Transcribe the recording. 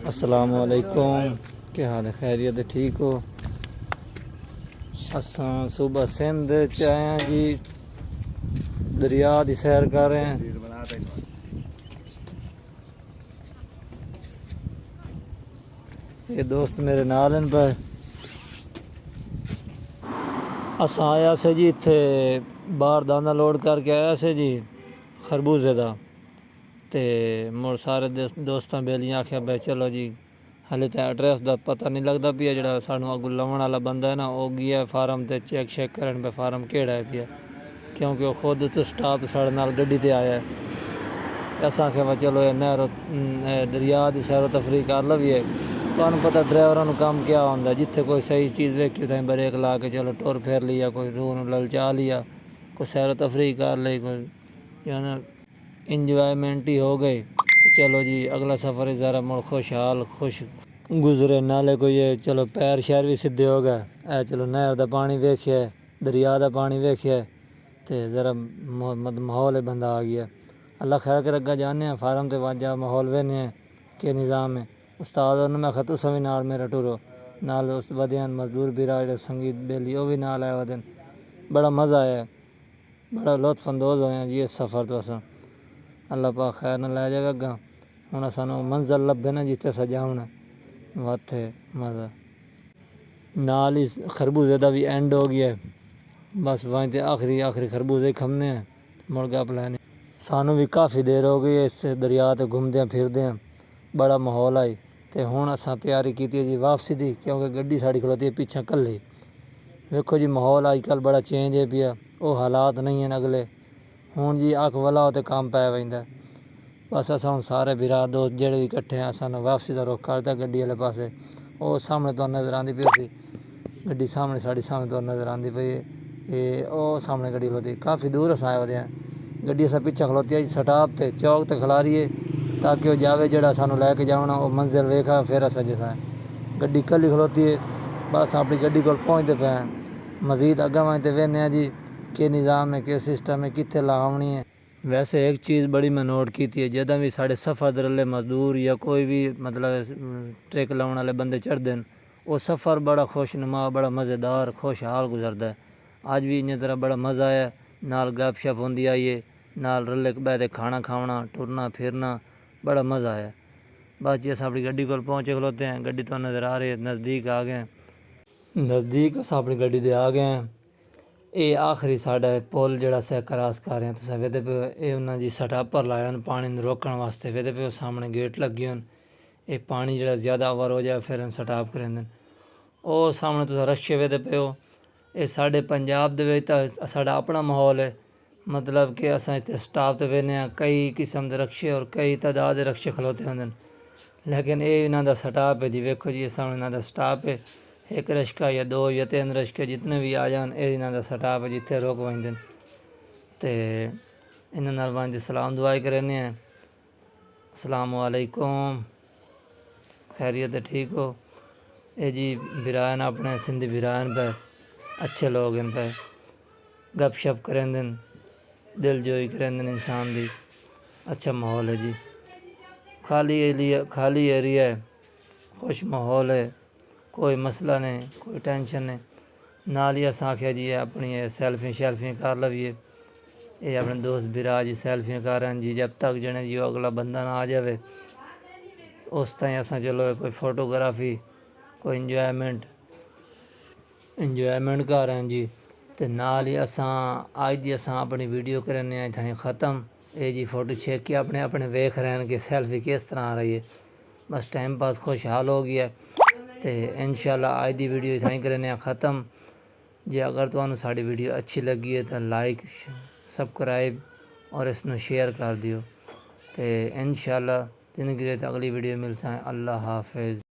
अस्सलामुअलैकुम, क्या हाल है? खैरियत ठीक हो? असां सुबह सिंध च आए हैं जी, दरिया की सैर कर रहे हैं। ये दोस्त मेरे नाल हैं पर असां आया से जी इत्थे बाहर दाना लोड करके आया से जी खरबूजे का। तो मुड़ सारे दोस्तां बेलियां आख्या भाई चलो जी, हाले तो एड्रैस का पता नहीं लगता पिया। जो सानू अगू लवन वाला बंदा है ना, वो गया फार्म ते चेक शेक करन पे फार्म केड़ा है पिया, क्योंकि वो खुद तो स्टाफ साढ़े नाल गड्डी ते आया है। असां आख्या भाई चलो नहर दरिया की सैरो तफरी कर लवीए। तुहानू पता ड्राइवरां काम क्या होंदा, जिथे कोई सही चीज़ वेखी उतने ब्रेक ला के चलो टुर फिर लिया, कोई रूह नू ललचा लिया, कोई सैरो तफरी कर ली, कोई इंजॉयमेंट ही हो गई। तो चलो जी अगला सफ़र ज़रा मुड़ खुशहाल खुश गुजरे। नाले कोई ये चलो पैर शैर भी सीधे हो गए। चलो नहर का पानी वेखिए, दरिया का पानी वेखिए, तो ज़रा माहौल बंदा आ गया। अल्लाह खैर कर अग्गा जाने फार्म ते वाजा माहौल वेने के निज़ाम है। उस्ताद और मैं खतु सभी नाल मेरा टुरो नाल उस वधियान मजदूर भी जो संगीत बेली वो भी नाल आए वदन। बड़ा मज़ा आया, बड़ा लुत्फअंदोज़ होया जी इस सफ़र तो असां। अल्लाह पाक खैर न लै जावे अग्गा। हुण सानू मंजिल लभे ना जिथे सजाउण वाथे मज़ा। नाल ही खरबूजे का भी एंड हो गया, बस वहीं ते आखिरी खरबूजे खमने हैं, मुड़ गप लैने। सानू भी काफ़ी देर हो गई इस दरिया ते घूमदे फिरदे, बड़ा माहौल आई। तो हुण असां तैयारी की जी वापसी की, क्योंकि गड्डी साड़ी खलोती है पिछा कल्ली। वेखो जी माहौल अजकल बड़ा चेंज है पिया, वो हालात नहीं हैं अगले। हुण जी अख वला तो काम पै वैंदा। बस असां हुण सारे भरा दोस्त जेड़े भी इकट्ठे हैं, असां वापसी का रुख करता गड्डी वाले पासे। वो सामने तो नज़र आती पई सी गड्डी, सामने साड़ी सामने तो नज़र आती पई ये ओ सामने गड्डी खलोती। काफ़ी दूर असां आए होते हैं, गड्डी असां पिछा खलोती है सटाप ते चौक ते खलारिए, ताकि वह जावे जड़ा सानू लैके जाना वो मंजिल वेखा। फिर असां जैसा गड्डी कल्ली खलोती है, बस अपनी गड्डी को पहुँचते पे हैं। मजीद अग्गा वहीं ते वेने जी के निज़ाम है, के सिस्टम है, कित्थे लावनी है। वैसे एक चीज़ बड़ी मैं नोट की थी, जदा भी साढ़े सफ़र दरले मजदूर या कोई भी मतलब ट्रिक लाने वाले बंदे चढ़ते हैं, वो सफ़र बड़ा खुशनुमा बड़ा मज़ेदार खुशहाल गुजरता है। अज भी इं तरह बड़ा मज़ा आया, नाल गप शप होंदी आई है, नाल रले बैठे खाना खाना टुरना फिरना बड़ा मज़ा आया। बस जी अस अपनी गड्डी को पहुँचे खलोते हैं, गड्डी तो नज़र आ रही है, नज़दीक आ गए, नज़दीक अस अपनी गड्डी दे आ गए हैं। ये आखिरी साढ़ा पुल जड़ा सै क्रॉस कर रहे हैं, तुस वेदे पे ये उन्होंने जी सटापर लाया पानी रोकने वास्ते। वेदे पे सामने गेट लगे होन, ये पानी जड़ा ज़्यादा ओवर हो जाए फिर सटाप करेंदे। वो सामने तुस रक्शे वेदे पे हो। ये साढ़े पंजाब दे साढ़ा अपना माहौल है, मतलब कि असां इत्थे स्टाप ते वेने कई किस्म के रक्शे और कई तादाद के रक्शे खलोते होंदे, लेकिन ये इन्हों का स्टाप है जी। वेखो जी सामने इन्हों का स्टाप है, एक रश्का या दो या तीन रश्के जितने भी आ जान, ये इन्हों का स्टाप है जिथे रोक वजते हैं। तो इन्होंने वहीं की सलाम दुआई करें। अस्सलामुअलैकुम, खैरियत ठीक हो? ये जी बिरान अपने सिंधी बिरान पे अच्छे लोग हैं, पे गप शप करें दिन दिल जोई करें इंसान की। अच्छा माहौल है जी, खाली एरिया है, खुश माहौल है, कोई मसला नहीं, कोई टेंशन नहीं। नाल ही असां आख्या जी अपनी सैल्फियाँ शैल्फियाँ कर लवीए। ये अपने दोस्त बिरा जी सैल्फियाँ कर रहे हैं जी, जब तक जने जी अगला बंदा ना आ जाए उस ताईं असां चलो कोई फोटोग्राफी कोई इंजॉयमेंट कर रहे हैं जी। तो नाल ही असां अज दी असां अपनी वीडियो करने इत्थें ख़त्म। ये जी फोटो छेक के अपने अपने वेख रहे हैं कि सैल्फी किस तरह आ रही है। बस टाइम पास खुशहाल हो गया। तो इंशाल्लाह अज दी वीडियो इत्थें करने ख़त्म। जे अगर तुहानू साड़ी वीडियो अच्छी लगी है तो लाइक सबसक्राइब और इसनू शेयर कर दियो। तो इंशाल्लाह जिंदगी अगली वीडियो मिलता है। अल्लाह हाफिज़।